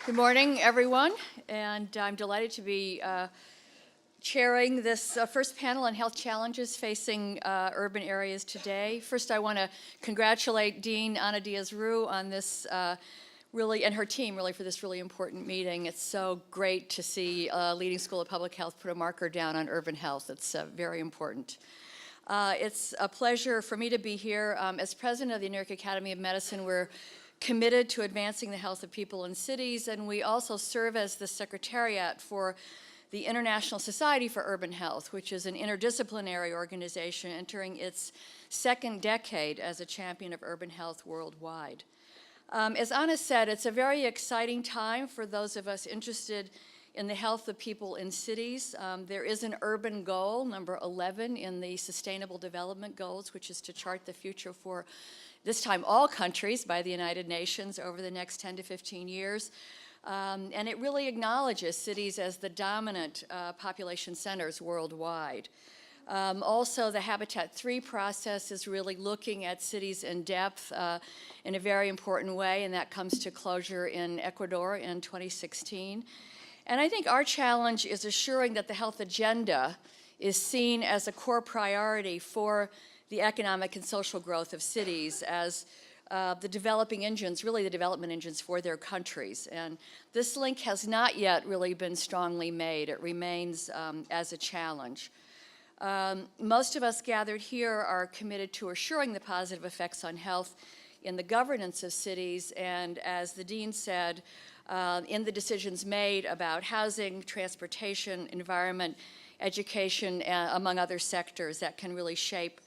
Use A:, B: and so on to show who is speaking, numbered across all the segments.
A: Good morning, everyone, and I'm delighted to be chairing this first panel on health challenges facing urban areas today. First, I want to congratulate Dean Ana Diaz-Rue on this and her team really for this really important meeting. It's so great to see leading School of Public Health put a marker down on urban health. It's very important. It's a pleasure for me to be here. As president of the New York Academy of Medicine, we're committed to advancing the health of people in cities, and we also serve as the secretariat for the International Society for Urban Health, which is an interdisciplinary organization entering its second decade as a champion of urban health worldwide. As Anna said, it's a very exciting time for those of us interested in the health of people in cities. There is an urban goal, number 11, in the Sustainable Development Goals, which is to chart the future for this time all countries by the United Nations over the next 10 to 15 years. And it really acknowledges cities as the dominant population centers worldwide. Also, the Habitat 3 process is really looking at cities in depth in a very important way, and that comes to closure in Ecuador in 2016. And I think our challenge is assuring that the health agenda is seen as a core priority for the economic and social growth of cities as the developing engines, really the development engines for their countries. And this link has not yet really been strongly made. It remains as a challenge. Most of us gathered here are committed to assuring the positive effects on health in the governance of cities, and as the Dean said, in the decisions made about housing, transportation, environment, education, among other sectors that can really shape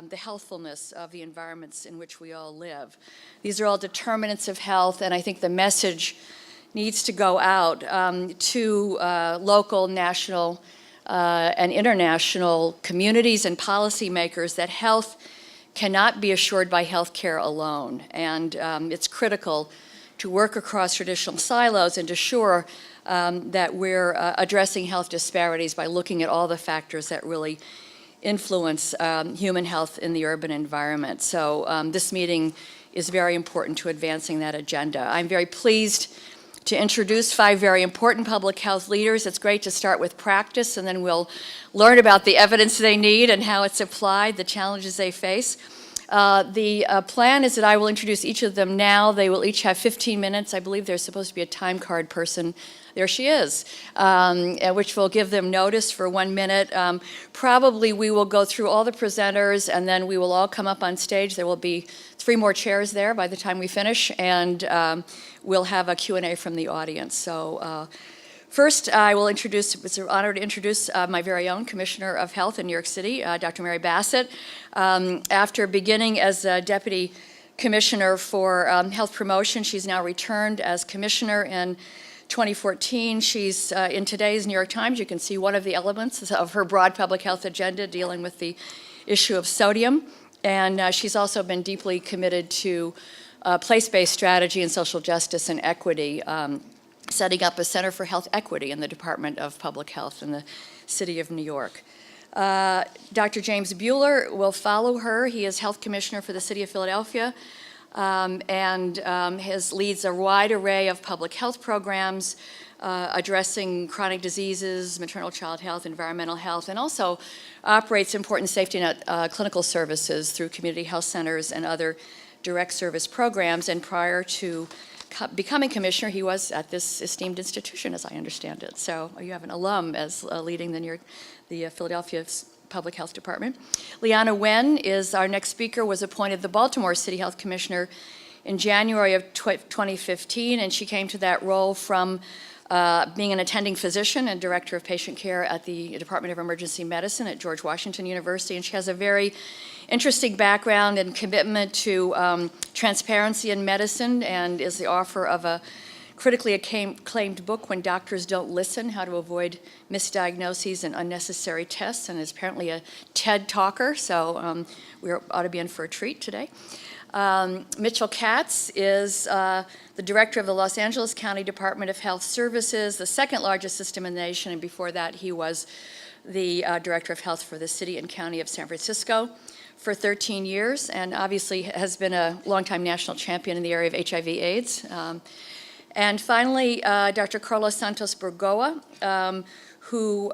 A: the healthfulness of the environments in which we all live. These are all determinants of health, and I think the message needs to go out to local, national, and international communities and policymakers that health cannot be assured by health care alone. And it's critical to work across traditional silos and to assure that we're addressing health disparities by looking at all the factors that really influence human health in the urban environment. So this meeting is very important to advancing that agenda. I'm very pleased to introduce 5 very important public health leaders. It's great to start with practice, and then we'll learn about the evidence they need and how it's applied, the challenges they face. The plan is that I will introduce each of them now. They will each have 15 minutes. I believe there's supposed to be a time card person. There she is, which will give them notice for 1 minute. Probably we will go through all the presenters, and then we will all come up on stage. There will be 3 more chairs there by the time we finish, and we'll have a Q&A from the audience. So first, I will introduce, it's an honor to introduce my very own Commissioner of Health in New York City, Dr. Mary Bassett. After beginning as a Deputy Commissioner for Health Promotion, she's now returned as Commissioner in 2014. She's in today's New York Times. You can see one of the elements of her broad public health agenda dealing with the issue of sodium. And she's also been deeply committed to place-based strategy and social justice and equity, setting up a Center for Health Equity in the Department of Public Health in the city of New York. Dr. James Bueller will follow her. He is Health Commissioner for the city of Philadelphia, and leads a wide array of public health programs addressing chronic diseases, maternal child health, environmental health, and also operates important safety net clinical services through community health centers and other direct service programs. And prior to becoming commissioner, he was at this esteemed institution, as I understand it. So you have an alum as leading the Philadelphia Public Health Department. Leanna Wen is our next speaker, was appointed the Baltimore City Health Commissioner in January of 2015, and she came to that role from being an attending physician and director of patient care at the Department of Emergency Medicine at George Washington University, and she has a very interesting background and commitment to transparency in medicine, and is the author of a critically acclaimed book, When Doctors Don't Listen, How to Avoid Misdiagnoses and Unnecessary Tests, and is apparently a TED talker, so we ought to be in for a treat today. Mitchell Katz is the director of the Los Angeles County Department of Health Services, the second largest system in the nation, and before that he was the director of health for the city and county of San Francisco for 13 years, and obviously has been a longtime national champion in the area of HIV/AIDS. And finally, Dr. Carlos Santos Burgoa, who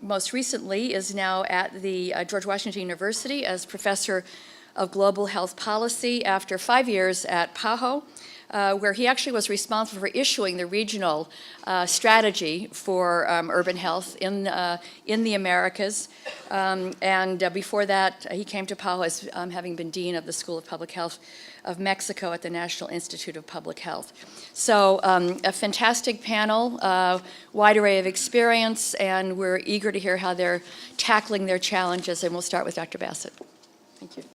A: most recently is now at the George Washington University as Professor of Global Health Policy after 5 years at PAHO, where he actually was responsible for issuing the regional strategy for urban health in the Americas. And before that, he came to PAHO as having been Dean of the School of Public Health of Mexico at the National Institute of Public Health. So a fantastic panel, wide array of experience, and we're eager to hear how they're tackling their challenges. And we'll start with Dr. Bassett. Thank you.